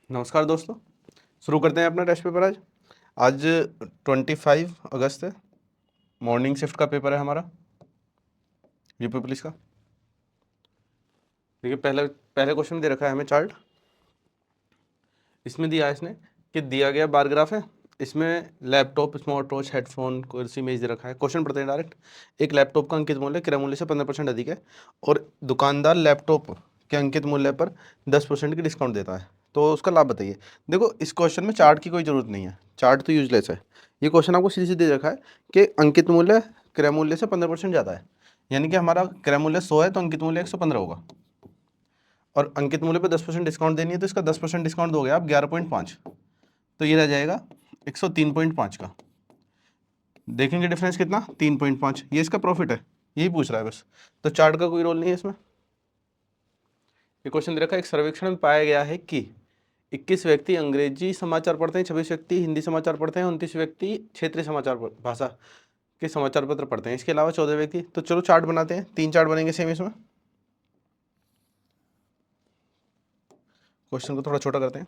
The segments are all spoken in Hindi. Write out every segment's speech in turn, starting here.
नमस्कार दोस्तों, शुरू करते हैं अपना टेस्ट पेपर। आज 25 अगस्त है, मॉर्निंग शिफ्ट का पेपर है हमारा यूपी पुलिस का। देखिए पहले पहले क्वेश्चन दे रखा है हमें चार्ट। इसमें दिया है इसने कि दिया गया बार ग्राफ है, इसमें लैपटॉप, स्मार्ट वॉच, हेडफोन, कुर्सी, मेज दे रखा है। क्वेश्चन पढ़ते हैं डायरेक्ट। एक लैपटॉप का अंकित मूल्य क्रय मूल्य से 15% अधिक है और दुकानदार लैपटॉप के अंकित मूल्य पर 10% की डिस्काउंट देता है, तो उसका लाभ बताइए। देखो इस क्वेश्चन में चार्ट की कोई ज़रूरत नहीं है, चार्ट तो यूजलेस है। ये क्वेश्चन आपको सीधे सीधे रखा है कि अंकित मूल्य क्रय मूल्य से 15% ज़्यादा है, यानी कि हमारा क्रय मूल्य 100 है तो अंकित मूल्य 115 होगा और अंकित मूल्य पर 10% डिस्काउंट देनी है, तो इसका 10% डिस्काउंट दोगे आप 11.5, तो ये रह जाएगा 103.5 का। देखेंगे डिफरेंस कितना, 3.5। ये इसका प्रॉफिट है, यही पूछ रहा है बस, तो चार्ट का कोई रोल नहीं है इसमें। ये क्वेश्चन दे रखा है, एक सर्वेक्षण में पाया गया है कि 21 व्यक्ति अंग्रेजी समाचार पढ़ते हैं, 26 व्यक्ति हिंदी समाचार पढ़ते हैं, 29 व्यक्ति क्षेत्रीय समाचार भाषा के समाचार पत्र पढ़ते हैं, इसके अलावा 14 व्यक्ति। तो चलो चार्ट बनाते हैं, 3 चार्ट बनेंगे सेम इसमें। क्वेश्चन को थोड़ा छोटा करते हैं।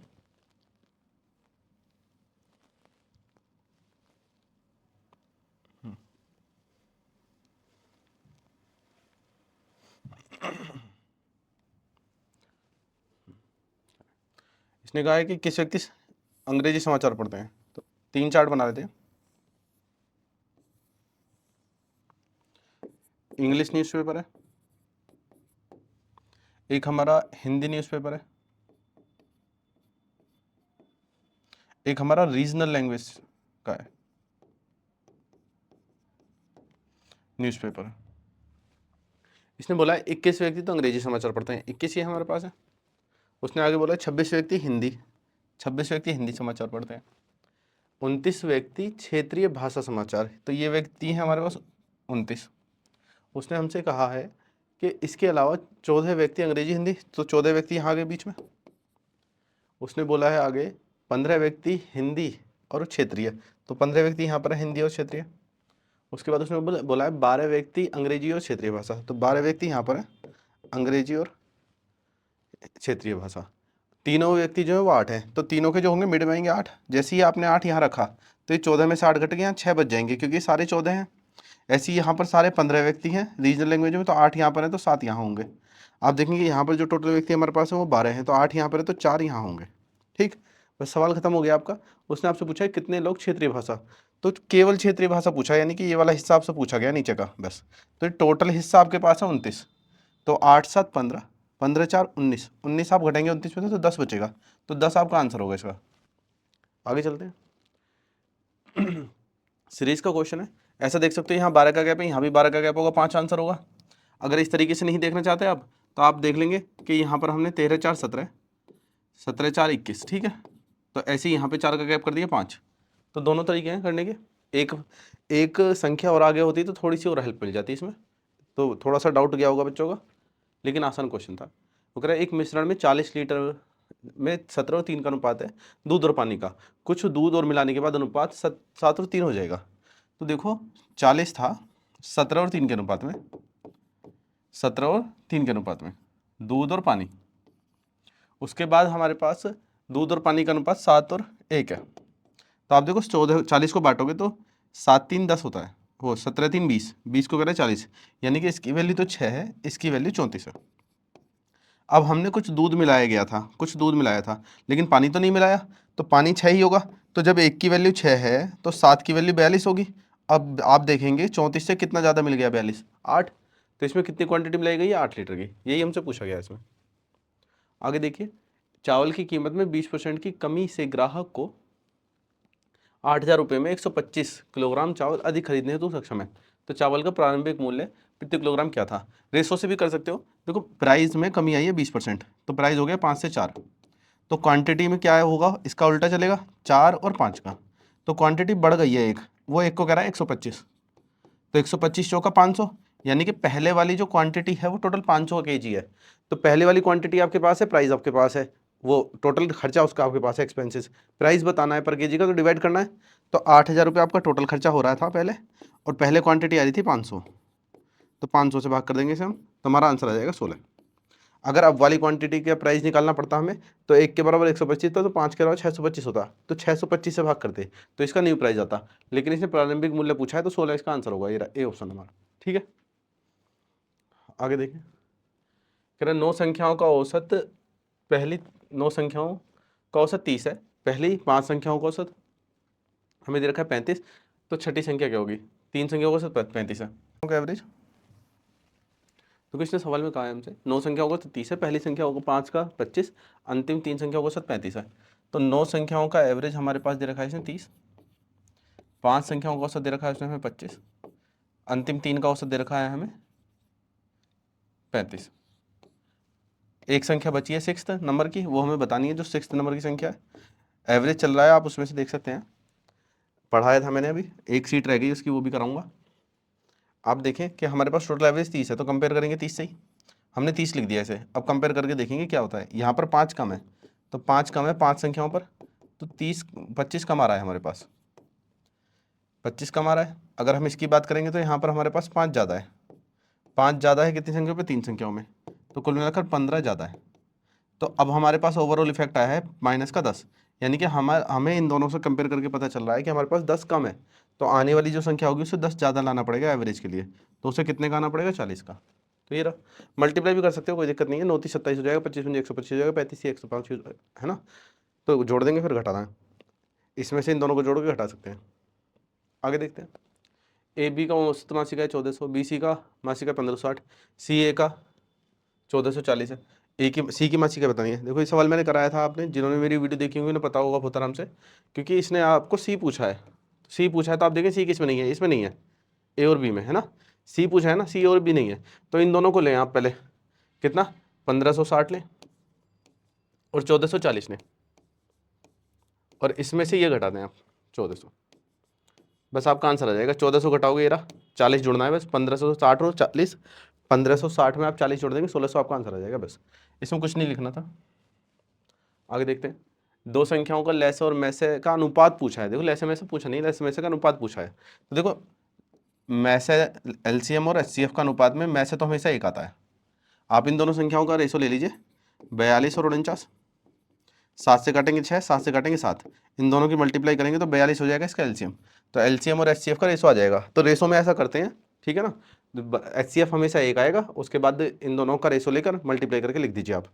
इसने कहा है कि किस व्यक्ति अंग्रेजी समाचार पढ़ते हैं, तो 3 चार्ट बना लेते हैं। इंग्लिश न्यूज़पेपर है, एक हमारा हिंदी न्यूज़पेपर है, एक हमारा रीजनल लैंग्वेज का है न्यूज़पेपर। इसने बोला है 21 व्यक्ति तो अंग्रेजी समाचार पढ़ते हैं, 21 ही हमारे पास है। उसने आगे बोला 26 व्यक्ति हिंदी, 26 व्यक्ति हिंदी समाचार पढ़ते हैं, 29 व्यक्ति क्षेत्रीय भाषा समाचार, तो ये व्यक्ति हैं हमारे पास 29। उसने हमसे कहा है कि इसके अलावा 14 व्यक्ति अंग्रेजी हिंदी, तो 14 व्यक्ति यहाँ आगे बीच में। उसने बोला है आगे 15 व्यक्ति हिंदी और क्षेत्रीय, तो 15 व्यक्ति यहाँ पर है हिंदी और क्षेत्रीय। उसके बाद उसने बोला है 12 व्यक्ति अंग्रेजी और क्षेत्रीय भाषा, तो 12 व्यक्ति यहाँ पर है अंग्रेजी और क्षेत्रीय भाषा। तीनों व्यक्ति जो है वो 8 है, तो तीनों के जो होंगे मिड में आएंगे 8। जैसे ही आपने 8 यहाँ रखा तो ये 14 में से 8 घट गए, यहाँ 6 बच जाएंगे क्योंकि सारे 14 हैं। ऐसे ही यहाँ पर सारे 15 व्यक्ति हैं रीजनल लैंग्वेज में, तो 8 यहाँ पर है तो 7 यहाँ होंगे। आप देखेंगे यहाँ पर जो टोटल व्यक्ति हमारे पास है वो 12 हैं, तो 8 यहाँ पर है तो 4 यहाँ होंगे। ठीक, बस सवाल खत्म हो गया आपका। उसने आपसे पूछा है कितने लोग क्षेत्रीय भाषा, तो केवल क्षेत्रीय भाषा पूछा, यानी कि ये वाला हिस्सा आपसे पूछा गया नीचे का बस। तो टोटल हिस्सा आपके पास है 29, तो 8 7 15, 15 4 19, 19 आप घटेंगे 29 में से तो 10 बचेगा, तो 10 आपका आंसर होगा इसका। आगे चलते हैं। सीरीज का क्वेश्चन है, ऐसा देख सकते हो यहाँ 12 का गैप है, यहाँ भी 12 का गैप होगा, 5 आंसर होगा। अगर इस तरीके से नहीं देखना चाहते आप तो आप देख लेंगे कि यहाँ पर हमने 13 4 17, 17 4 21, ठीक है। तो ऐसे ही यहाँ पे 4 का गैप कर दिया 5, तो दोनों तरीके हैं करने के। एक संख्या और आगे होती तो थोड़ी सी और हेल्प मिल जाती इसमें, तो थोड़ा सा डाउट गया होगा बच्चों का, लेकिन आसान क्वेश्चन था। वो कह रहा है एक मिश्रण में 40 लीटर में 17 और 3 का अनुपात है दूध और पानी का, कुछ दूध और मिलाने के बाद अनुपात 7 और 3 हो जाएगा। तो देखो 40 था 17 और 3 के अनुपात में, 17 और 3 के अनुपात में दूध और पानी। उसके बाद हमारे पास दूध और पानी का अनुपात 7 और 1 है। तो आप देखो 40 को बांटोगे तो 7 3 10 होता है, वो 17 3 20, 20 को कह रहे हैं 40, यानी कि इसकी वैल्यू तो 6 है, इसकी वैल्यू 34 है। अब हमने कुछ दूध मिलाया गया था, कुछ दूध मिलाया था, लेकिन पानी तो नहीं मिलाया, तो पानी 6 ही होगा। तो जब 1 की वैल्यू 6 है तो 7 की वैल्यू 42 होगी। अब आप देखेंगे 34 से कितना ज़्यादा मिल गया, 42, 8। तो इसमें कितनी क्वांटिटी मिलाई गई है, 8 लीटर की, यही हमसे पूछा गया इसमें। आगे देखिए, चावल की कीमत में 20% की कमी से ग्राहक को 8,000 रुपये में 125 किलोग्राम चावल अधिक खरीदने हेतु सक्षम है, तो चावल का प्रारंभिक मूल्य प्रति किलोग्राम क्या था। रेशो से भी कर सकते हो। देखो प्राइस में कमी आई है 20%, तो प्राइस हो गया 5 से 4, तो क्वांटिटी में क्या होगा, इसका उल्टा चलेगा 4 और 5 का, तो क्वांटिटी बढ़ गई है एक, वो एक को कह रहा है 125, तो 125 चौका 500, यानी कि पहले वाली जो क्वांटिटी है वो टोटल 500 केजी है। तो पहले वाली क्वांटिटी आपके पास है, प्राइस आपके पास है, वो टोटल खर्चा उसका आपके पास है, एक्सपेंसेस, प्राइस बताना है पर केजी का, तो डिवाइड करना है। तो 8,000 रुपये आपका टोटल खर्चा हो रहा था पहले, और पहले क्वांटिटी आ रही थी 500, तो 500 से भाग कर देंगे इसे हम, तो हमारा आंसर आ जाएगा 16। अगर अब वाली क्वांटिटी का प्राइस निकालना पड़ता हमें तो 1 के बराबर 125 था, तो 5 के बराबर 625 होता, तो 625 से भाग करते तो इसका न्यू प्राइस आता। लेकिन इसने प्रारंभिक मूल्य पूछा है तो 16 इसका आंसर होगा, ये ऑप्शन हमारा। ठीक है, आगे देखिए, कह रहे 9 संख्याओं का औसत, पहली 9 संख्याओं का औसत 30 है, पहली 5 संख्याओं का औसत हमें दे रखा है 35, तो छठी संख्या क्या होगी? 3 संख्याओं का औसत 35 है, एवरेज। तो किसने सवाल में कहा है हमसे 9 संख्याओं का औसत 30 है, पहली संख्या होगा 5 का 25, अंतिम 3 संख्याओं का औसत 35 है। तो 9 संख्याओं का एवरेज हमारे पास दे रखा है इसने 30, 5 संख्याओं का औसत दे रखा है उसने हमें 25, अंतिम 3 का औसत दे रखा है हमें 35। एक संख्या बची है 6th नंबर की, वो हमें बतानी है, जो 6th नंबर की संख्या है। एवरेज चल रहा है, आप उसमें से देख सकते हैं, पढ़ाया था मैंने, अभी एक सीट रह गई उसकी, वो भी कराऊंगा। आप देखें कि हमारे पास टोटल एवरेज 30 है, तो कंपेयर करेंगे 30 से ही, हमने 30 लिख दिया इसे। अब कंपेयर करके देखेंगे क्या होता है। यहाँ पर 5 कम है, तो 5 कम है 5 संख्याओं पर, तो 25 कम आ रहा है हमारे पास, 25 कम आ रहा है। अगर हम इसकी बात करेंगे तो यहाँ पर हमारे पास 5 ज़्यादा है, 5 ज़्यादा है कितनी संख्याओं पे? 3 संख्याओं में, तो कुल मिलाकर 15 ज़्यादा है। तो अब हमारे पास ओवरऑल इफेक्ट आया है माइनस का 10, यानी कि हमें इन दोनों से कंपेयर करके पता चल रहा है कि हमारे पास 10 कम है, तो आने वाली जो संख्या होगी उससे 10 ज़्यादा लाना पड़ेगा एवरेज के लिए। तो उसे कितने का आना पड़ेगा? 40 का। तो ये रहा, मल्टीप्लाई भी कर सकते हो, कोई दिक्कत नहीं है। 9 30 27 हो जाएगा, 25 125 हो जाएगा, 35 105 है ना, तो जोड़ देंगे फिर घटाना है, इसमें से इन दोनों को जोड़ के घटा सकते हैं। आगे देखते हैं, ए बी का औसत मासिक है 1400, बी सी का मासिक है 1560, सी ए का 1440 है, ए की सी की मासिक है बतानी है। देखो ये सवाल मैंने कराया था, आपने जिन्होंने मेरी वीडियो देखी होगी उन्हें पता होगा बहुत आराम से, क्योंकि इसने आपको सी पूछा है, सी पूछा है तो आप देखें सी किस में नहीं है, इसमें नहीं है, ए और बी में है ना, सी पूछा है ना, सी और बी नहीं है, तो इन दोनों को लें आप पहले, कितना? 1560 लें और 1440 लें, और इसमें से ये घटा दें आप 1400, बस आपका आंसर आ जाएगा। 1400 घटाओगे ये रहा, 40 जुड़ना है बस, 1560 और 40, 1560 में आप 40 जोड़ देंगे, 1600 आपका आंसर आ जाएगा बस, इसमें कुछ नहीं लिखना था। आगे देखते हैं, दो संख्याओं का लैसे और मैसे का अनुपात पूछा है। देखो लैसे मैसे पूछा नहीं, लैसे मैसे का अनुपात पूछा है। तो देखो मैसे एलसीएम और एचसीएफ का अनुपात में मैसे तो हमेशा एक आता है। आप इन दोनों संख्याओं का रेशो ले लीजिए, 42 और 49, 7 से काटेंगे 6, 7 से काटेंगे 7, इन दोनों की मल्टीप्लाई करेंगे तो 42 हो जाएगा इसका एलसीएम। तो एलसीएम और एचसीएफ का रेशो आ जाएगा। तो रेशो में ऐसा करते हैं, ठीक है ना, एचसीएफ हमेशा एक आएगा, उसके बाद इन दोनों का रेशो लेकर मल्टीप्लाई करके लिख दीजिए आप।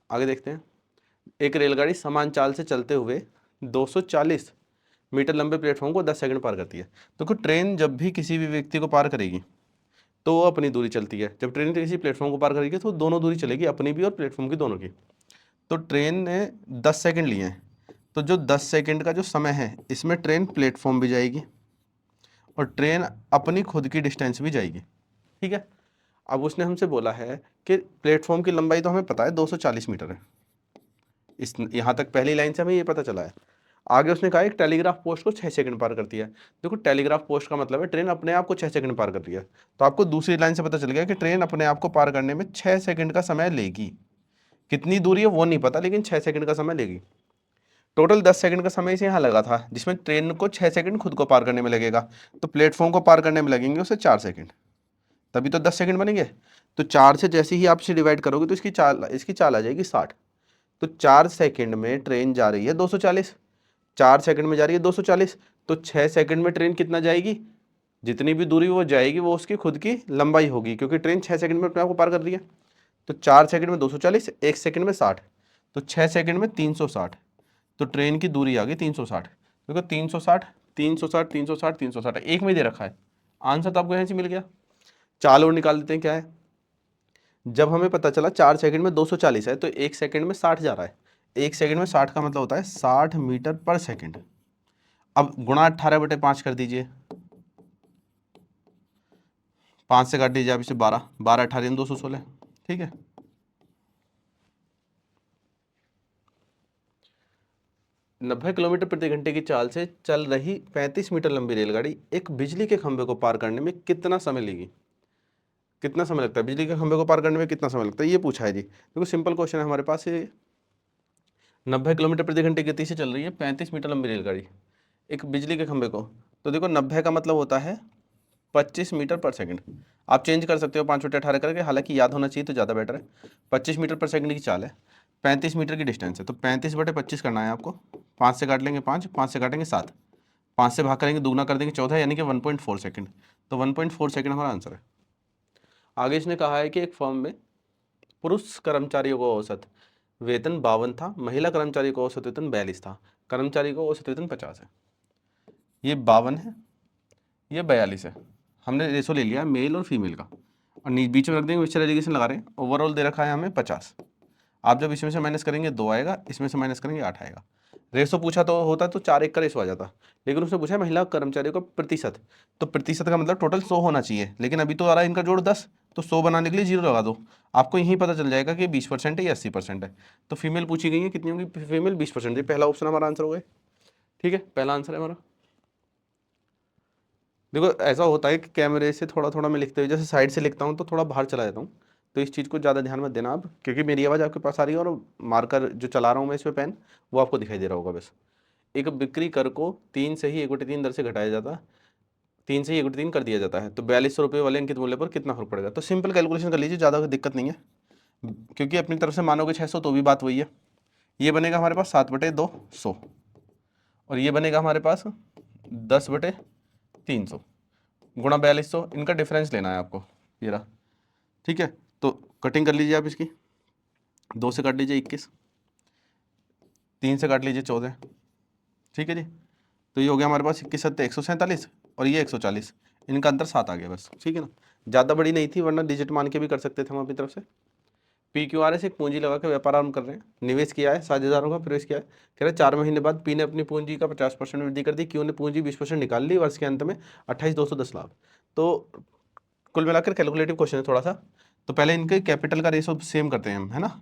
आगे देखते हैं, एक रेलगाड़ी समान चाल से चलते हुए 240 मीटर लंबे प्लेटफॉर्म को 10 सेकंड पार करती है। तो ट्रेन जब भी किसी भी व्यक्ति को पार करेगी तो वो अपनी दूरी चलती है, जब ट्रेन किसी प्लेटफॉर्म को पार करेगी तो दोनों दूरी चलेगी, अपनी भी और प्लेटफॉर्म की दोनों की। तो ट्रेन ने 10 सेकंड लिए हैं, तो जो 10 सेकंड का जो समय है इसमें ट्रेन प्लेटफॉर्म भी जाएगी और ट्रेन अपनी खुद की डिस्टेंस भी जाएगी, ठीक है। अब उसने हमसे बोला है कि प्लेटफॉर्म की लंबाई तो हमें पता है 240 मीटर है, इस यहाँ तक पहली लाइन से हमें ये पता चला है। आगे उसने कहा एक टेलीग्राफ पोस्ट को 6 सेकंड पार करती है। देखो टेलीग्राफ पोस्ट का मतलब है ट्रेन अपने आप को 6 सेकंड पार कर रही है, तो आपको दूसरी लाइन से पता चल गया कि ट्रेन अपने आप को पार करने में 6 सेकंड का समय लेगी। कितनी दूरी है वो नहीं पता, लेकिन 6 सेकंड का समय लेगी। टोटल 10 सेकंड का समय इसे यहाँ लगा था, जिसमें ट्रेन को 6 सेकंड खुद को पार करने में लगेगा, तो प्लेटफॉर्म को पार करने में लगेंगे उसे 4 सेकंड, तभी तो 10 सेकंड बनेंगे। तो 4 से जैसे ही आप इसे डिवाइड करोगे तो इसकी चाल आ जाएगी 60। तो 4 सेकंड में ट्रेन जा रही है 240, 4 सेकंड में जा रही है 240, तो 6 सेकंड में ट्रेन कितना जाएगी? जितनी भी दूरी वो जाएगी वो उसकी खुद की लंबाई होगी, क्योंकि ट्रेन 6 सेकंड में अपने आप को पार कर रही है। तो 4 सेकंड में 240, 1 सेकंड में 60, तो 6 सेकंड में 360, तो ट्रेन की दूरी आ गई 360। देखो 360 360 360 360 एक में दे रखा है, आंसर तो आपको यहाँ से मिल गया। चाल और निकाल देते हैं, क्या है, जब हमें पता चला 4 सेकंड में 240 है तो 1 सेकंड में 60 जा रहा है, 1 सेकंड में 60 का मतलब होता है 60 मीटर पर सेकंड। अब गुणा 18/5 कर दीजिए, 5 से काट दीजिए आप इसे 12, 12 18 216, ठीक है। नब्बे किलोमीटर प्रति घंटे की चाल से चल रही 35 मीटर लंबी रेलगाड़ी एक बिजली के खंभे को पार करने में कितना समय लेगी? कितना समय लगता है बिजली के खंभे को पार करने में, कितना समय लगता है ये पूछा है जी। देखो सिंपल क्वेश्चन है हमारे पास, ये 90 किलोमीटर प्रति घंटे की गति से चल रही है 35 मीटर लंबी रेलगाड़ी एक बिजली के खंभे को, तो देखो 90 का मतलब होता है 25 मीटर पर सेकंड। आप चेंज कर सकते हो 5/18 करके, हालांकि याद होना चाहिए तो ज़्यादा बेटर है। 25 मीटर पर सेकंड की चाल है, 35 मीटर की डिस्टेंस है, तो 35/25 करना है आपको। 5 से काट लेंगे 5, 5 से काटेंगे 7, 5 से भाग करेंगे दुगना कर देंगे 14, यानी कि 1.4 सेकंड। तो 1.4 सेकंड हमारा आंसर है। आगे इसने कहा है कि एक फर्म में पुरुष कर्मचारियों को औसत वेतन 52 था, महिला कर्मचारियों को औसत वेतन 42 था, कर्मचारी को औसत वेतन 50 है। ये 52 है, ये 42 है। हमने रेशो ले लिया है मेल और फीमेल का, और बीच में रख देंगे मिक्सचर एजुकेशन लगा रहे हैं। ओवरऑल दे रखा है हमें 50। आप जब इसमें से माइनस करेंगे 2 आएगा, इसमें से माइनस करेंगे 8 आएगा। रेशो पूछा तो होता तो 4:1 का रेशो आ जाता, लेकिन उसने पूछा महिला कर्मचारियों का प्रतिशत, तो प्रतिशत का मतलब टोटल 100 होना चाहिए, लेकिन अभी तो आ रहा है इनका जोड़ 10, तो 100 बनाने के लिए 0 लगा दो। आपको यहीं पता चल जाएगा कि 20% है या 80% है। तो फीमेल पूछी गई है, कितनी होगी फीमेल? 20%। पहला ऑप्शन हमारा आंसर हो गया। ठीक है, पहला आंसर है हमारा। देखो ऐसा होता है कि कैमरे से थोड़ा थोड़ा मैं लिखते हुए जैसे साइड से लिखता हूँ तो थोड़ा बाहर चला जाता हूँ, तो इस चीज़ को ज़्यादा ध्यान मत देना आप, क्योंकि मेरी आवाज़ आपके पास आ रही है और मार्कर जो चला रहा हूँ मैं इस पे पेन, वो आपको दिखाई दे रहा होगा बस। एक बिक्री कर को 3 से ही 1/3 दर से घटाया जाता है, 3 से ही 1/3 कर दिया जाता है, तो 4200 रुपये वाले अंकित मूल्य पर कितना फर्क पड़ेगा? तो सिंपल कैलकुलेशन कर लीजिए, ज़्यादा दिक्कत नहीं है, क्योंकि अपनी तरफ से मानोगे 600 तो भी बात वही है। ये बनेगा हमारे पास 7/200, और ये बनेगा हमारे पास 10/300 गुणा 4200। इनका डिफरेंस लेना है आपको, ये रहा। ठीक है, तो कटिंग कर लीजिए आप इसकी, 2 से काट लीजिए 21, 3 से काट लीजिए 14। ठीक है जी, तो ये हो गया हमारे पास 21 7 147, और ये 140, इनका अंतर 7 आ गया बस। ठीक है ना, ज़्यादा बड़ी नहीं थी, वरना डिजिट मान के भी कर सकते थे हम अपनी तरफ से। PQRS एक पूंजी लगा के व्यापार आरंभ कर रहे हैं, निवेश किया है 7,000 का, प्रवेश किया है। कह रहे 4 महीने बाद पी ने अपनी पूंजी का 50% वृद्धि कर दी, क्यू ने पूंजी 20% निकाल ली, वर्ष के अंत में 28,210 लाभ। तो कुल मिलाकर कैलकुलेटिव क्वेश्चन है थोड़ा सा। तो पहले इनके कैपिटल का रेशो सेम करते हैं हम, है ना,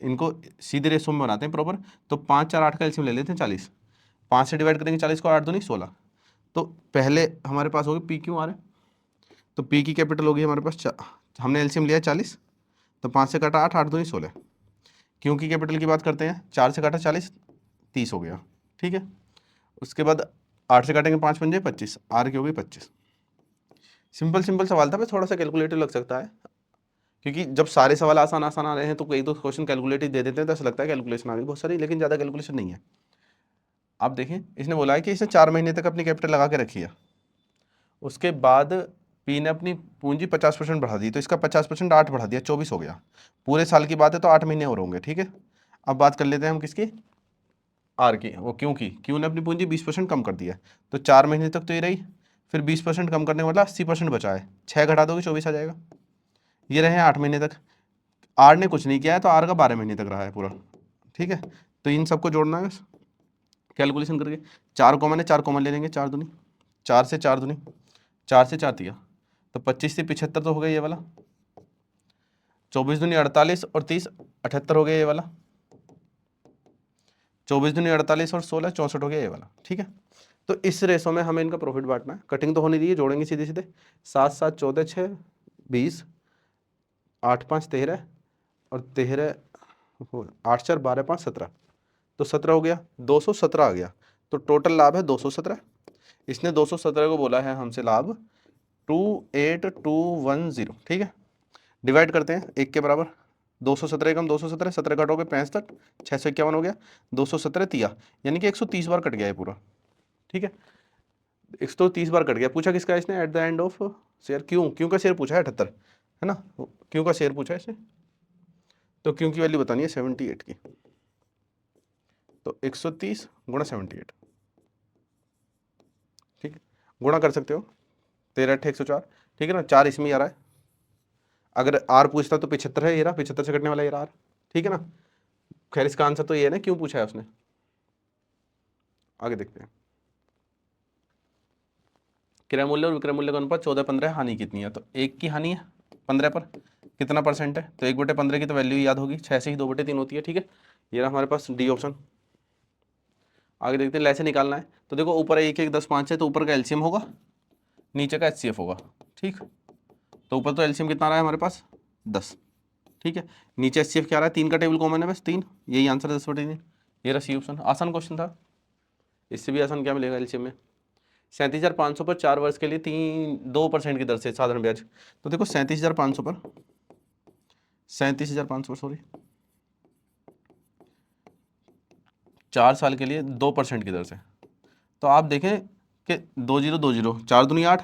इनको सीधे रेशो में बनाते हैं प्रॉपर। तो 5 4 8 का एलसीएम ले लेते हैं 40, 5 से डिवाइड करेंगे 40 को, 8 दूनी 16। तो पहले हमारे पास होगी PQR है, तो P की कैपिटल होगी हमारे पास हमने एलसीएम लिया 40, तो 5 से काटा 8, 8 दूनी 16। क्यों की कैपिटल की बात करते हैं, 4 से काटा 40, 30 हो गया। ठीक है, उसके बाद 8 से काटेंगे 5 पंजे 25, आर की होगी 25। सिंपल सिंपल सवाल था, बस थोड़ा सा कैलकुलेटिव लग सकता है, क्योंकि जब सारे सवाल आसान आसान आ रहे हैं तो कई तो क्वेश्चन कैलकुलेटिव दे देते हैं, तो ऐसा लगता है कैलकुलेशन आ गई बहुत सारी, लेकिन ज़्यादा कैलकुलेशन नहीं है। आप देखें, इसने बोला है कि इसने 4 महीने तक अपनी कैपिटल लगा के रखी है, उसके बाद पी ने अपनी पूंजी 50% बढ़ा दी, तो इसका 50% 8 बढ़ा दिया, 24 हो गया। पूरे साल की बात है तो 8 महीने और होंगे। ठीक है, अब बात कर लेते हैं हम किसकी, आर की, वो क्यों ने अपनी पूंजी 20% कम कर दिया, तो 4 महीने तक तो ये रही, फिर 20% कम करने का मतलब 80% बचा है, 6 घटा दोगे 24 आ जाएगा। ये रहे 8 महीने तक, आर ने कुछ नहीं किया है तो आर का 12 महीने तक रहा है पूरा। ठीक है, तो इन सबको जोड़ना है बस कैलकुलेशन करके। 4 कॉमन है, 4 कॉमन ले लेंगे, 4 दूनी 4 से 4 दूनी 4 से 4 दिया, तो 25 से 75 तो हो गया ये वाला, 24 दूनी 48 और 30 78 हो गया ये वाला, 24 दूनी 48 और 16 64 हो गया ये वाला। ठीक है, तो इस रेशो में हमें इनका प्रॉफिट बांटना है, कटिंग तो होनी चाहिए, जोड़ेंगे सीधे सीधे। 7 7 14 6 20, 8 5 13, और 13 8 4 12 5 17, तो 17 हो गया, 217 आ गया। तो टोटल लाभ है 217। इसने 217 को बोला है हमसे लाभ 28210। ठीक है, डिवाइड करते हैं 1 के बराबर, 217 कम 217, 17 कटोगे 65, 651 हो गया, 217 तिया, यानी कि 130 बार कट गया है पूरा। ठीक है, 130 बार कट गया। पूछा किसका इसने at the end of share, क्यों का शेयर पूछा है 78, है ना, क्यों का शेयर पूछा है इसने, तो क्यों की वैल्यू बतानी है 78 की, तो 130 गुणा 78। ठीक है, गुणा कर सकते हो, 13 8 104। ठीक है ना, 4 इसमें ही आ रहा है, अगर आर पूछता तो 75 है, ये रहा 75 से कटने वाला ये रहा आर। ठीक है ना, खैर इसका आंसर तो ये है ना, क्यों पूछा है उसने। आगे देखते हैं, क्रय मूल्य और विक्रय मूल्य का अनुपात 14-15, हानि कितनी है, तो 1 की हानि है 15 पर, कितना परसेंट है, तो 1/15 की तो वैल्यू याद होगी, 6 से ही 2/3 होती है। ठीक है, ये रहा हमारे पास डी ऑप्शन। आगे देखते हैं, ऐसे निकालना है, तो देखो ऊपर 1 1 10 5 है, तो ऊपर का एलसीएम होगा, नीचे का HCF होगा। ठीक, तो ऊपर तो एलसीएम कितना आ रहा है हमारे पास 10। ठीक है, नीचे HCF क्या आ रहा है, 3 का टेबल कॉमन है बस 3, यही आंसर है 10/3। ये रहा सी ऑप्शन, आसान क्वेश्चन था, इससे भी आसान क्या मिलेगा एलसीएम में। 37,500 पर 4 वर्ष के लिए 2% की दर से साधारण ब्याज। तो देखो 37,500 पर 37,500 सॉरी 4 साल के लिए 2% की दर से। तो आप देखें कि 2020 4 दूनी 8,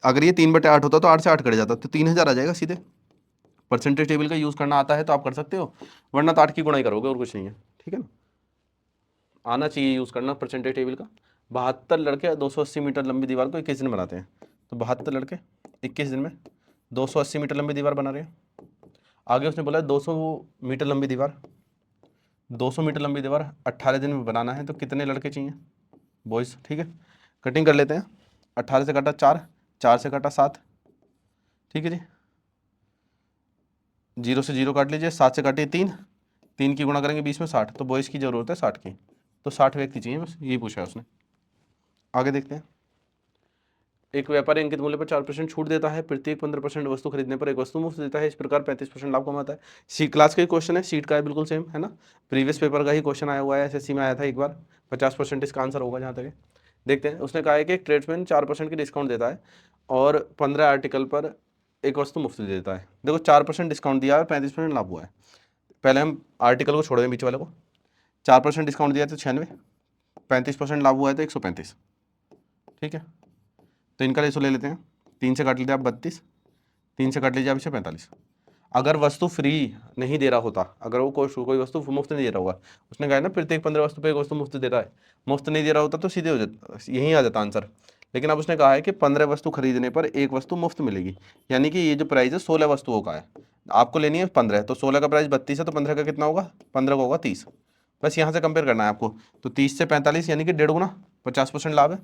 अगर ये 3/8 होता तो 8 से 8 कट जाता तो 3,000 आ जाएगा सीधे। परसेंटेज टेबल का यूज़ करना आता है तो आप कर सकते हो, वरना तो 8 की गुणाई करोगे और कुछ नहीं है। ठीक है ना, आना चाहिए यूज़ करना परसेंटेज टेबल का। 72 लड़के 280 मीटर लंबी दीवार को 21 दिन बनाते हैं। तो 72 लड़के 21 दिन में 280 मीटर लंबी दीवार बना रहे हैं। आगे उसने बोला 200 मीटर लंबी दीवार 200 मीटर लंबी दीवार 18 दिन में बनाना है, तो कितने लड़के चाहिए बॉयज़। ठीक है, कटिंग कर लेते हैं। 18 से काटा 4, 4 से काटा 7, ठीक है जी। 0 से 0 काट लीजिए, 7 से काटिए 3, 3 की गुणा करेंगे 20 में 60, तो बॉयज़ की ज़रूरत है 60 की। तो 60 व्यक्ति चाहिए, बस यही पूछा है उसने। आगे देखते हैं। एक व्यापारी अंकित मूल्य पर 4% छूट देता है, प्रत्येक 15% वस्तु खरीदने पर एक वस्तु मुफ्त देता है, इस प्रकार 35% लाभ कमाता है। सीट क्लास का ही क्वेश्चन है, सीट का है बिल्कुल सेम, है ना, प्रीवियस पेपर का ही क्वेश्चन आया हुआ है, एसएससी में आया था एक बार। 50% इसका आंसर होगा जहाँ तक है। देखते हैं, उसने कहा है कि एक ट्रेड्समैन 4% की डिस्काउंट देता है और 15 आर्टिकल पर एक वस्तु मुफ्त देता है। देखो 4% डिस्काउंट दिया है, 35% लाभ हुआ है। पहले हम आर्टिकल को छोड़ दें, बीच वाले को। 4% डिस्काउंट दिया है तो 96, 35% लाभ हुआ है तो 135। ठीक है, तो इनका रेशो ले लेते हैं। 3 से काट लीजिए आप 32, 3 से काट लीजिए आप इसे 45। अगर वस्तु फ्री नहीं दे रहा होता, अगर वो कोई वस्तु मुफ्त नहीं दे रहा होगा, उसने कहा है ना प्रत्येक 15 वस्तु पे एक वस्तु मुफ्त दे रहा है, मुफ्त नहीं दे रहा होता तो सीधे हो जाता, यहीं आ जाता आंसर। लेकिन अब उसने कहा है कि 15 वस्तु खरीदने पर एक वस्तु मुफ्त मिलेगी, यानी कि ये जो प्राइस है 16 वस्तुओं का है, आपको लेनी है 15, तो 16 का प्राइस 32 है, तो 15 का कितना होगा, 15 का होगा 30। बस यहाँ से कंपेयर करना है आपको। तो 30 से 45 यानी कि 1.5 गुना, 50% लाभ है।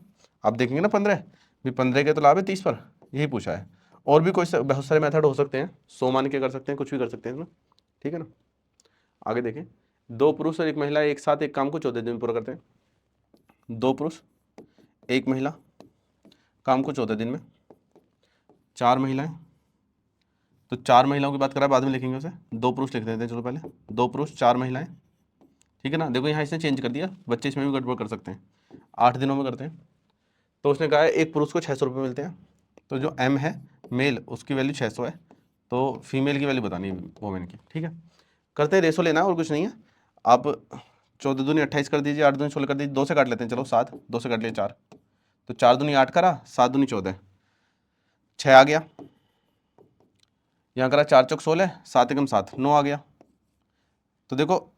आप देखेंगे ना 15 भी, 15 के तो लाभ है 30 पर, यही पूछा है। और भी कोई बहुत सारे मेथड हो सकते हैं, 100 मान के कर सकते हैं, कुछ भी कर सकते हैं ना। ठीक है ना, आगे देखें। 2 पुरुष और 1 महिला एक साथ एक काम को 14 दिन में पूरा करते हैं। 2 पुरुष 1 महिला काम को 14 दिन में, 4 महिलाएं, तो 4 महिलाओं की बात करा, बाद में लिखेंगे उसे। 2 पुरुष लिख देते हैं, चलो पहले 2 पुरुष 4 महिलाएं। ठीक है ना, देखो यहाँ इसने चेंज कर दिया, बच्चे इसमें भी गड़बड़ कर सकते हैं। 8 दिनों में करते हैं। तो उसने कहा है एक पुरुष को 600 रुपये मिलते हैं, तो जो एम है मेल उसकी वैल्यू 600 है, तो फीमेल की वैल्यू बतानी है वोमेन की। ठीक है, करते हैं, रेशो लेना है और कुछ नहीं है। आप 14 दूनी 28 कर दीजिए, 8 दूनी 16 कर दीजिए, 2 से काट लेते हैं, चलो 7, 2 से काट लिया 4, तो 4 दूनी 8 करा, 7 दूनी 14, 6 आ गया। यहाँ करा 4 चौक 16, 7 एकम 7, 9 आ गया। तो देखो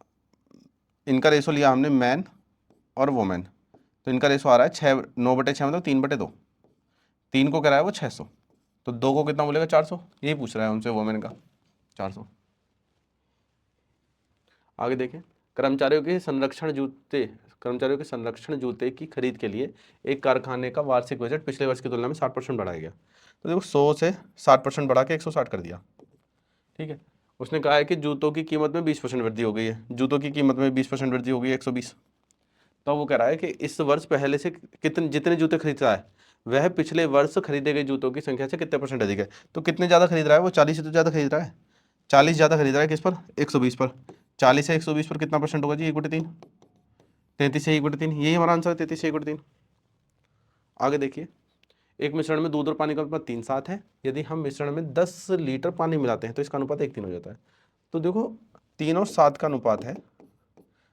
इनका रेशो लिया हमने मैन और वोमेन, तो इनका रेशो आ रहा है 6, 9/6 मतलब 3/2, 3 को कराया वो 600, तो 2 को कितना बोलेगा 400, यही पूछ रहा है उनसे वोमेन का 400। आगे देखें। कर्मचारियों के संरक्षण जूते की खरीद के लिए एक कारखाने का वार्षिक बजट पिछले वर्ष की तुलना में 60% बढ़ाया गया। तो देखो 100 से 60% बढ़ा के 160 कर दिया। ठीक है, उसने कहा है कि जूतों की कीमत में 20% वृद्धि हो गई है, जूतों की कीमत में 20% वृद्धि हो गई है, 120। तो वो कह रहा है कि इस वर्ष पहले से कितने जितने जूते खरीद रहा है वह पिछले वर्ष खरीदे गए जूतों की संख्या से कितने परसेंट अधिक है। तो कितने ज़्यादा खरीद रहा है वो, 40 से तो ज़्यादा खरीद रहा है, 40 ज़्यादा खरीद रहा है किस पर, 120 पर। 40 से 120 पर कितना परसेंट होगा जी, 1/3, 33 से 1/3, यही हमारा आंसर है, 33 से 1/3। आगे देखिए। एक मिश्रण में दूध और पानी का अनुपात 3:7 है, यदि हम मिश्रण में 10 लीटर पानी मिलाते हैं तो इसका अनुपात 1:3 हो जाता है। तो देखो 3 और 7 का अनुपात है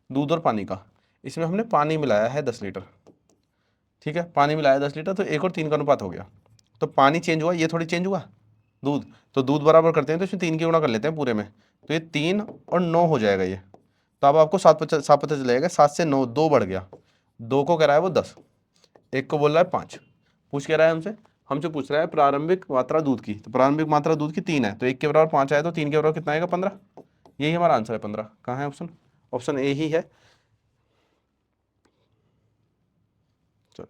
दूध और पानी का, इसमें हमने पानी मिलाया है 10 लीटर। ठीक है, पानी मिलाया 10 लीटर, तो 1 और 3 का अनुपात हो गया। तो पानी चेंज हुआ, ये थोड़ी चेंज हुआ दूध, तो दूध बराबर करते हैं तो इसमें 3 की गुणा कर लेते हैं पूरे में, तो ये 3 और 9 हो जाएगा ये। तो अब आपको 7 पता चलेगा, 7 से 9 2 बढ़ गया, 2 को कह रहा है वो 10, 1 को बोल रहा है 5। पूछ कह रहा है हमसे पूछ रहा है प्रारंभिक मात्रा दूध की, तो प्रारंभिक मात्रा दूध की 3 है, तो 1 के बराबर 5 आया, तो 3 के बराबर कितना आएगा, 15। यही हमारा आंसर है 15। कहाँ है ऑप्शन, ऑप्शन ए ही है। चलो,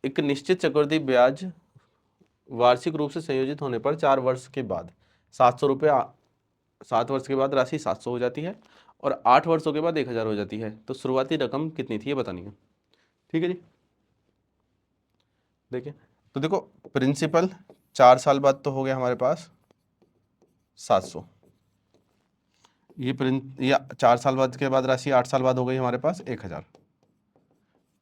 एक निश्चित चक्रवृद्धि ब्याज वार्षिक रूप से संयोजित होने पर 4 वर्ष के बाद 700 रुपये, 7 वर्ष के बाद राशि 700 हो जाती है और 8 वर्षों के बाद 1000 हो जाती है। तो शुरुआती रकम कितनी थी ये बतानी है। ठीक है जी, देखिए। तो देखो प्रिंसिपल 4 साल बाद तो हो गया हमारे पास 700, ये 4 साल बाद के बाद राशि 8 साल बाद हो गई हमारे पास 1000।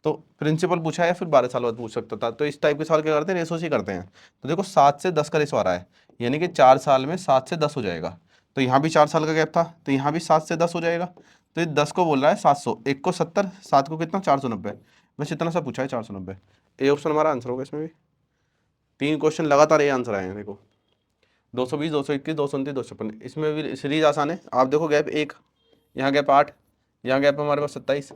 तो प्रिंसिपल पूछा है या फिर 12 साल बाद पूछ सकता था। तो इस टाइप के सवाल क्या करते हैं, रेशो से करते हैं। तो देखो 7 से 10 का रेशो आ रहा है, यानी कि 4 साल में 7 से 10 हो जाएगा। तो यहाँ भी 4 साल का गैप था, तो यहाँ भी 7 से 10 हो जाएगा। तो ये 10 को बोल रहा है 700, 1 को 70, 7 को कितना 490, बस इतना सा पूछा है 490। ए ऑप्शन हमारा आंसर होगा इसमें भी। 3 क्वेश्चन लगातार ये आंसर आए हैं देखो, 220, 221, 229, 256। इसमें भी सीरीज आसान है। आप देखो गैप 1, यहाँ गैप 8, यहाँ गैप हमारे पास 27,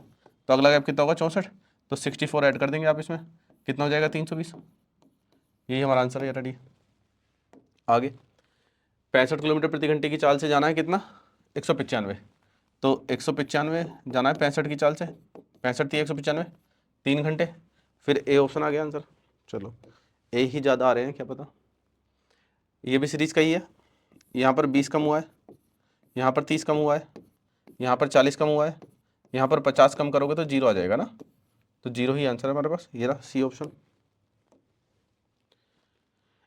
तो अगला गैप कितना होगा 64, तो 64 ऐड कर देंगे आप इसमें, कितना हो जाएगा 320। यही हमारा आंसर है, रेडी। आगे 65 किलोमीटर प्रति घंटे की चाल से जाना है कितना, 195। तो 195 जाना है 65 की चाल से, 65 थी 195, 3 घंटे। फिर ए ऑप्शन आ गया आंसर। चलो ए ही ज़्यादा आ रहे हैं, क्या पता। ये भी सीरीज का ही है। यहाँ पर 20 कम हुआ है, यहाँ पर 30 कम हुआ है, यहाँ पर 40 कम हुआ है, यहाँ पर 50 कम करोगे तो 0 आ जाएगा ना, तो 0 ही आंसर है हमारे पास, ये रहा सी ऑप्शन।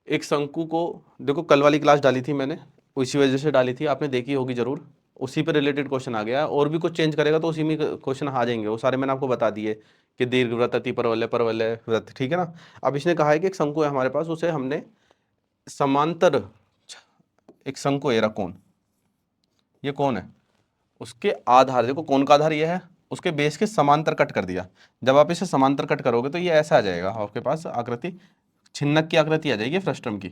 एक शंकु को, देखो कल वाली क्लास डाली थी मैंने, उसी वजह से डाली थी, आपने देखी होगी जरूर, उसी पे रिलेटेड क्वेश्चन आ गया। और भी कुछ चेंज करेगा तो उसी में क्वेश्चन आ जाएंगे, वो सारे मैंने आपको बता दिए कि दीर्घ वृत्त, अति परवलय, परवलय वृत्त, ठीक है ना। अब इसने कहा है कि एक शंकु है हमारे पास, उसे हमने समांतर, एक शंकु है कोण, ये कौन है, उसके आधार, देखो कौन का आधार ये है, उसके बेस के समांतर कट कर दिया। जब आप इसे समांतर कट करोगे तो ये ऐसा आ जाएगा आपके पास आकृति, छिन्नक की आकृति आ जाएगी फ्रस्टम की।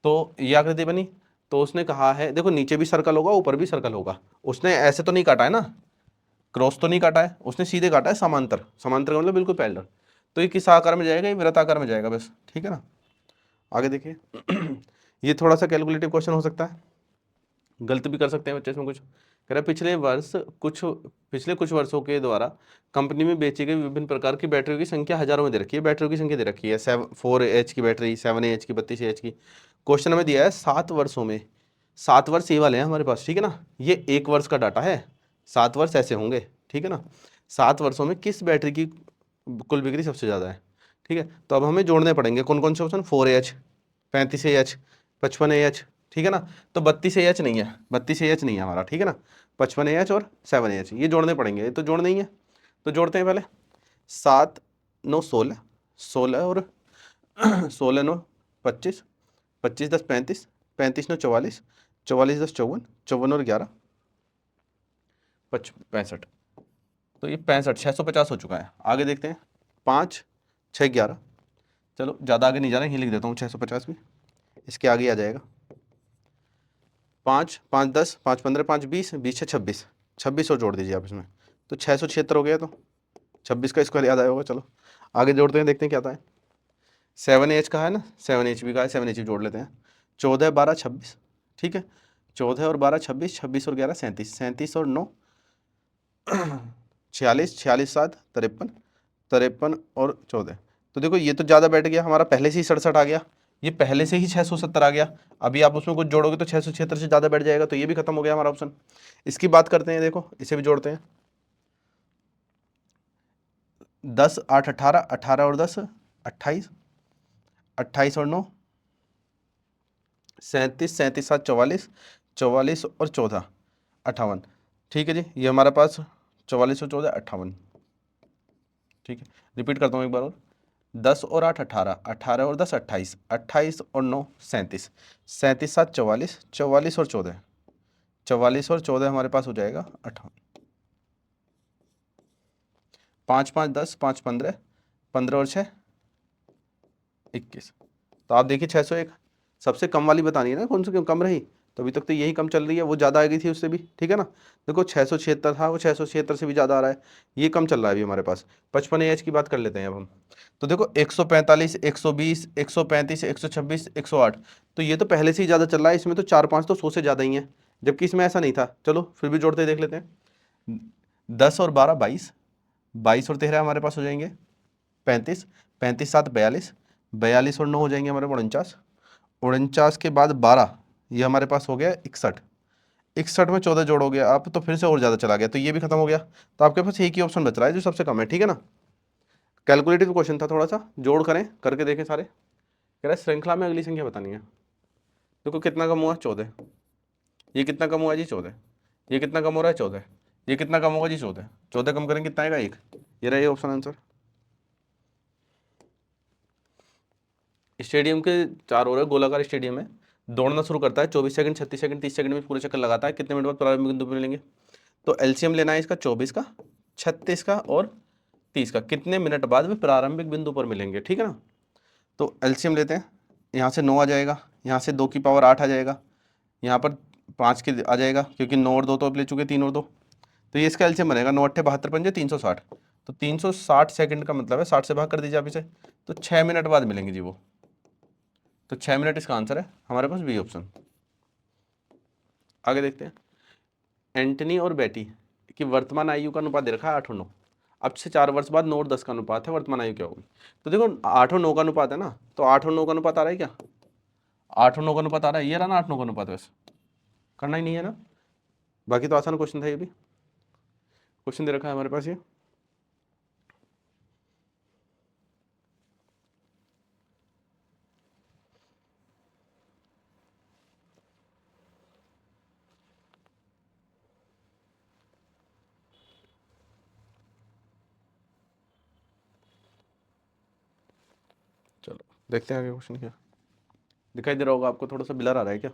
तो ये आकृति बनी। तो उसने कहा है, देखो नीचे भी सर्कल होगा ऊपर भी सर्कल होगा, उसने ऐसे तो नहीं काटा है ना, क्रॉस तो नहीं काटा है, उसने सीधे काटा है समांतर, समांतर का मतलब बिल्कुल पैरेलल। तो ये किस आकार में जाएगा, ये वृत्ताकार में जाएगा बस, ठीक है ना। आगे देखिए ये थोड़ा सा कैलकुलेटिव क्वेश्चन हो सकता है, गलत भी कर सकते हैं बच्चे इसमें कुछ। कह रहा है पिछले कुछ वर्षों के द्वारा कंपनी में बेची गई विभिन्न प्रकार की बैटरियों की संख्या हजारों में दे रखी है, बैटरियों की संख्या दे रखी है, 4Ah की बैटरी, 7Ah की, 32Ah की। क्वेश्चन हमें दिया है 7 वर्षों में, 7 वर्ष ये वाले हैं हमारे पास, ठीक है ना, ये 1 वर्ष का डाटा है, 7 वर्ष ऐसे होंगे, ठीक है ना। 7 वर्षों में किस बैटरी की कुल बिक्री सबसे ज़्यादा है, ठीक है। तो अब हमें जोड़ने पड़ेंगे कौन कौन से ऑप्शन, 4Ah, 35Ah, 55Ah, ठीक है ना। तो 32Ah नहीं है, 32Ah नहीं है हमारा, ठीक है ना। 55Ah और 7Ah ये जोड़ने पड़ेंगे, ये तो जोड़ नहीं है, तो जोड़ते हैं पहले। 7 9 16, 16 और 16 9 25, 25 10 35, 35 9 44, 44 10 54, 54 और 11 65। तो ये 65, 650 हो चुका है। आगे देखते हैं, 5 6 11, चलो ज़्यादा आगे नहीं जा रहा है, ये लिख देता हूँ 650 भी, इसके आगे आ जाएगा। 5 5 10, 5 15, 5 20, 20 6 26, 26 और जोड़ दीजिए आप इसमें, तो 676 हो गया। तो 26 का स्क्वायर याद आया होगा। चलो आगे जोड़ते हैं, देखते हैं क्या आता है। 7H का है ना, 7H भी का है, 7H भी जोड़ लेते हैं। 14 12 26, ठीक है, 14 और 12 26, 26 और 11 37, 37 और 9 46, 46 7 53, 53 और 14। तो देखो ये तो ज़्यादा बैठ गया हमारा, पहले से ही 67 आ गया, ये पहले से ही 670 आ गया। अभी आप उसमें कुछ जोड़ोगे तो 676 से ज़्यादा बैठ जाएगा, तो ये भी खत्म हो गया हमारा ऑप्शन। इसकी बात करते हैं, देखो इसे भी जोड़ते हैं। 10 8 18, 18 और 10 28, 28 और 9 37, 37 7 44, 44 और 14 58, ठीक है जी। ये हमारे पास 44 और 14 58, ठीक है। रिपीट करता हूँ एक बार और, 10 और 8 18, 18 और 10 28, 28 और 9 37, 37 7 44, 44 और 14, 44 और 14 हमारे पास हो जाएगा 58। 5 5 10, 5 15, 15 और 6 21। तो आप देखिए 601 सबसे कम वाली बतानी है ना, कौन सी क्यों कम रही, तो अभी तक तो यही कम चल रही है, वो ज़्यादा आ गई थी उससे भी, ठीक है ना। देखो 676 था, वो 676 से भी ज़्यादा आ रहा है, ये कम चल रहा है अभी हमारे पास। 55Ah की बात कर लेते हैं अब हम। तो देखो 145, 120, 135, 126, 108, तो ये तो पहले से ही ज़्यादा चल रहा है, इसमें तो 4 5 तो 100 से ज़्यादा ही है, जबकि इसमें ऐसा नहीं था। चलो फिर भी जोड़ते देख लेते हैं। 10 और 12 22, 22 और 13 हमारे पास हो जाएंगे 35, 35 7 42, 42 और 9 हो जाएंगे हमारे 49, 49 के बाद 12, ये हमारे पास हो गया 61, 61 में 14 जोड़ोगे आप तो फिर से और ज़्यादा चला गया, तो ये भी खत्म हो गया। तो आपके पास एक ही ऑप्शन बच रहा है जो सबसे कम है, ठीक है ना। कैलकुलेटिव क्वेश्चन था, थोड़ा सा जोड़ करें, करके देखें सारे। कह रहा है श्रृंखला में अगली संख्या बतानी है। देखो कितना कम हुआ 14, ये कितना कम हुआ जी 14, ये कितना कम हो रहा है 14, ये कितना कम होगा जी 14, 14 कम करेंगे कितना आएगा 1, ये रहा ये ऑप्शन आंसर। स्टेडियम के चारों ओर गोलाकार स्टेडियम है, दौड़ना शुरू करता है 24 सेकंड, 36 सेकंड, 30 सेकंड में पूरे चक्कर लगाता है, कितने मिनट बाद प्रारंभिक बिंदु पर मिलेंगे? तो एलसीएम लेना है इसका 24 का, 36 का और 30 का, कितने मिनट बाद वे प्रारंभिक बिंदु पर मिलेंगे, ठीक है ना। तो एलसीएम लेते हैं, यहाँ से 9 आ जाएगा, यहाँ से 2 की पावर 8 आ जाएगा, यहाँ पर 5 के आ जाएगा, क्योंकि 9 और 2 तो अब ले चुके, 3 और 2, तो ये इसका एलसीएम बनेगा 9 8 72 पंजे 360, तो 360 सेकंड का मतलब है 60 से भाग कर दीजिए आप इसे, तो 6 मिनट बाद मिलेंगे जी वो, तो 6 मिनट इसका आंसर है हमारे पास, बी ऑप्शन। आगे देखते हैं, एंटनी और बेटी की वर्तमान आयु का अनुपात दे रखा है 8 और 9, अब से 4 वर्ष बाद 9 और 10 का अनुपात है, वर्तमान आयु क्या होगी? तो देखो 8 और 9 का अनुपात है ना, तो 8 और 9 का अनुपात आ रहा है क्या? 8 और 9 का अनुपात आ रहा है, ये रहा ना 8 9 का अनुपात, वैसे करना ही नहीं है ना, बाकी तो आसान क्वेश्चन था, ये भी क्वेश्चन दे रखा है हमारे पास ये। चलो देखते हैं आगे क्वेश्चन क्या दिखाई दे रहा होगा आपको, थोड़ा सा ब्लर आ रहा है क्या?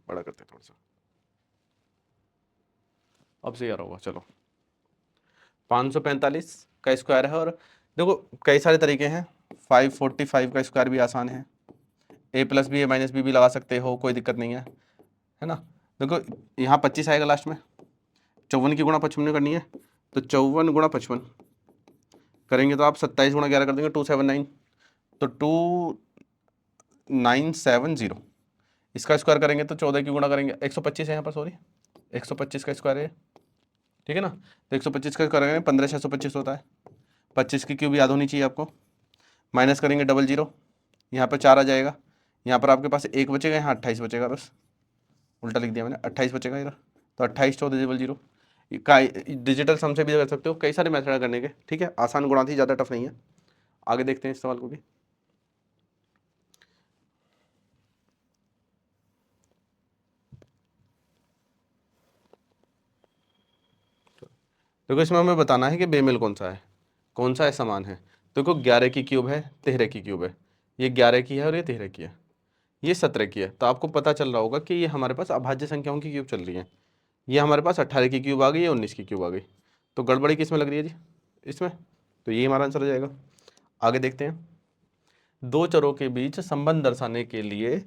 बड़ा करते हैं थोड़ा सा, अब सही आ रहा होगा। चलो 545 का स्क्वायर है, और देखो कई सारे तरीके हैं, 545 का स्क्वायर भी आसान है, ए प्लस बी ए माइनस बी भी लगा सकते हो, कोई दिक्कत नहीं है ना। देखो यहाँ 25 आएगा लास्ट में, 54 की गुणा 55 करनी है, तो 54 गुणा 55 करेंगे तो आप 27 गुणा 11 कर देंगे, 279, तो 2970, इसका स्क्वायर करेंगे तो 14 की गुणा करेंगे, 125 है यहाँ पर, सॉरी 125 का स्क्वायर है, ठीक है ना। तो 125 का स्क्वायर करेंगे 15625 होता है, 25 की क्यूब याद होनी चाहिए आपको, माइनस करेंगे 00, यहाँ पर 4 आ जाएगा, यहाँ पर आपके पास 1 बचेगा, यहाँ 28 बचेगा, बस उल्टा लिख दिया मैंने, 28 बचेगा इधर, तो 28 14 00 का डिजिटल सम से भी कर सकते हो, कई सारे मेथड करने के, ठीक है, आसान गुणा थी, ज़्यादा टफ नहीं है। आगे देखते हैं इस सवाल को भी। देखो इसमें हमें बताना है कि बेमेल कौन सा है, कौन सा है समान है। देखो 11 की क्यूब है, 13 की क्यूब है, ये 11 की है और ये 13 की है, ये 17 की है, तो आपको पता चल रहा होगा कि ये हमारे पास अभाज्य संख्याओं की क्यूब चल रही है, ये हमारे पास 18 की क्यूब आ गई, ये 19 की क्यूब आ गई, तो गड़बड़ी किस में लग रही है जी? इसमें, तो ये हमारा आंसर हो जाएगा। आगे देखते हैं, दो चरों के बीच संबंध दर्शाने के लिए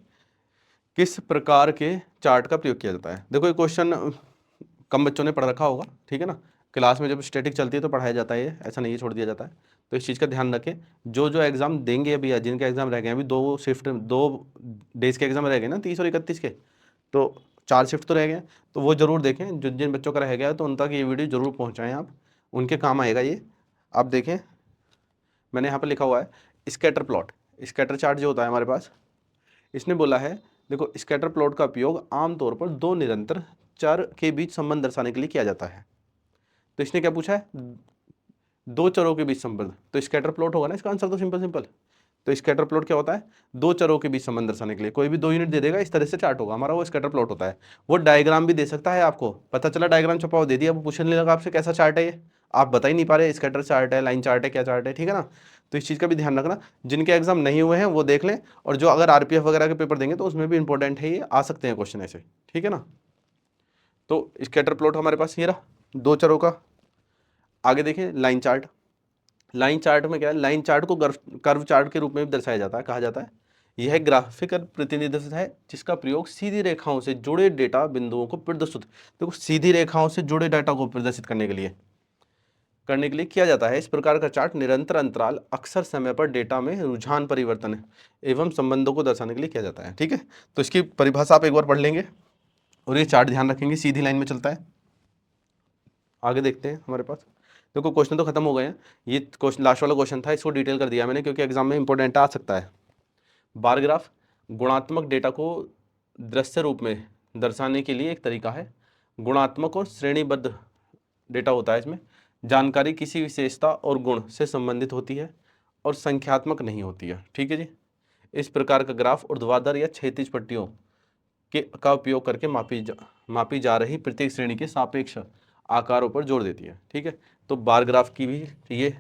किस प्रकार के चार्ट का प्रयोग किया जाता है? देखो ये क्वेश्चन कम बच्चों ने पढ़ रखा होगा, ठीक है ना, क्लास में जब स्टैटिक चलती है तो पढ़ाया जाता है, ये ऐसा नहीं छोड़ दिया जाता है, तो इस चीज़ का ध्यान रखें। जो जो एग्जाम देंगे अभी, या जिनके एग्जाम रह गए अभी, 2 डेज के एग्जाम रह गए ना, 30 और 31 के, तो 4 शिफ्ट तो रह गए, तो वो जरूर देखें, जिन जिन बच्चों का रह गया तो उन तक ये वीडियो जरूर पहुँचाएँ आप, उनके काम आएगा ये। आप देखें मैंने यहाँ पर लिखा हुआ है स्कैटर प्लॉट, स्कैटर चार्ट जो होता है हमारे पास, इसने बोला है देखो स्कैटर प्लॉट का उपयोग आमतौर पर दो निरंतर चर के बीच संबंध दर्शाने के लिए किया जाता है। तो इसने क्या पूछा है? दो चरों के बीच संबंध, तो स्कैटर प्लॉट होगा ना इसका आंसर, तो सिंपल सिंपल। तो स्कैटर प्लॉट क्या होता है? दो चरों के बीच संबंध दर्शाने के लिए कोई भी 2 यूनिट दे देगा, इस तरह से चार्ट होगा हमारा, वो स्कैटर प्लॉट होता है। वो डायग्राम भी दे सकता है, आपको पता चला डायग्राम छपा हुआ दे दिया, वो पूछने लगा आपसे कैसा चार्ट है ये, आप बता ही नहीं पा रहे स्कैटर चार्ट है, लाइन चार्ट है, क्या चार्ट है, ठीक है ना। तो इस चीज़ का भी ध्यान रखना, जिनके एग्जाम नहीं हुए हैं वो देख लें, और जो अगर आरपीएफ वगैरह के पेपर देंगे तो उसमें भी इंपॉर्टेंट है, ये आ सकते हैं क्वेश्चन ऐसे, ठीक है ना। तो स्कैटर प्लॉट हमारे पास ये रहा दो चरों का। आगे देखें लाइन चार्ट, लाइन चार्ट में क्या है? लाइन चार्ट को कर्व चार्ट के रूप में भी दर्शाया जाता है, कहा जाता है। यह ग्राफिकल प्रतिनिधित्व है जिसका प्रयोग सीधी रेखाओं से जुड़े डेटा बिंदुओं को प्रदर्शित, देखो सीधी रेखाओं से जुड़े डाटा को प्रदर्शित करने के लिए किया जाता है। इस प्रकार का चार्ट निरंतर अंतराल अक्सर समय पर डेटा में रुझान परिवर्तन एवं संबंधों को दर्शाने के लिए किया जाता है, ठीक है। तो इसकी परिभाषा आप एक बार पढ़ लेंगे और ये चार्ट ध्यान रखेंगे, सीधी लाइन में चलता है। आगे देखते हैं हमारे पास, देखो क्वेश्चन तो खत्म हो गए हैं, ये क्वेश्चन लास्ट वाला क्वेश्चन था, इसको डिटेल कर दिया मैंने क्योंकि एग्जाम में इंपॉर्टेंट आ सकता है। बार ग्राफ गुणात्मक डेटा को दृश्य रूप में दर्शाने के लिए एक तरीका है। गुणात्मक और श्रेणीबद्ध डेटा होता है, इसमें जानकारी किसी विशेषता और गुण से संबंधित होती है और संख्यात्मक नहीं होती है, ठीक है जी। इस प्रकार का ग्राफ ऊर्ध्वाधर या क्षैतिज पट्टियों का उपयोग करके मापी जा रही प्रत्येक श्रेणी के सापेक्ष आकारों पर जोर देती है, ठीक है। तो बार ग्राफ की भी ये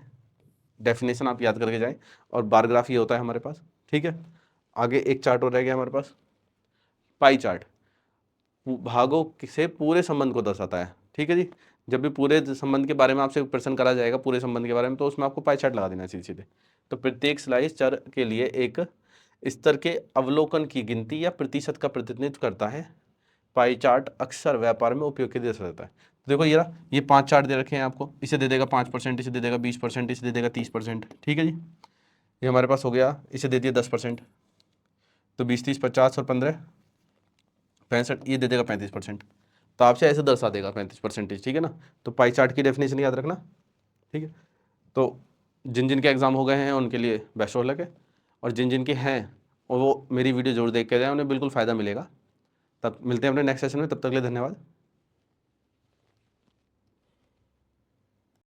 डेफिनेशन आप याद करके जाएं, और बार ग्राफ ये होता है हमारे पास, ठीक है। आगे एक चार्ट और रह गया हमारे पास, पाई चार्ट, भागों से पूरे संबंध को दर्शाता है, ठीक है जी। जब भी पूरे संबंध के बारे में आपसे प्रश्न करा जाएगा पूरे संबंध के बारे में, तो उसमें आपको पाई चार्ट लगा देना है सीधे सीधे। तो प्रत्येक स्लाइस चर के लिए एक स्तर के अवलोकन की गिनती या प्रतिशत का प्रतिनिधित्व करता है। पाई चार्ट अक्सर व्यापार में उपयोग के लिए रहता है। तो देखो ये 5 चार्ट दे रखे हैं आपको, इसे दे देगा 5%, इसे दे देगा 20%, इसे दे देगा 30%, ठीक है जी। ये हमारे पास हो गया, इसे दे दिया 10%, तो 20, 30, 50 और 15, 65, ये दे देगा 35%। तो आपसे ऐसे दर्शा देगा 35%, ठीक है ना। तो पाई चार्ट की डेफिनेशन याद रखना, ठीक है। तो जिन जिन के एग्जाम हो गए हैं उनके लिए बेस्ट ऑफ लक है, और जिन जिन के हैं और वो मेरी वीडियो जरूर देख के जाए, उन्हें बिल्कुल फ़ायदा मिलेगा। तब मिलते हैं अपने नेक्स्ट सेशन में, तब तक के लिए धन्यवाद।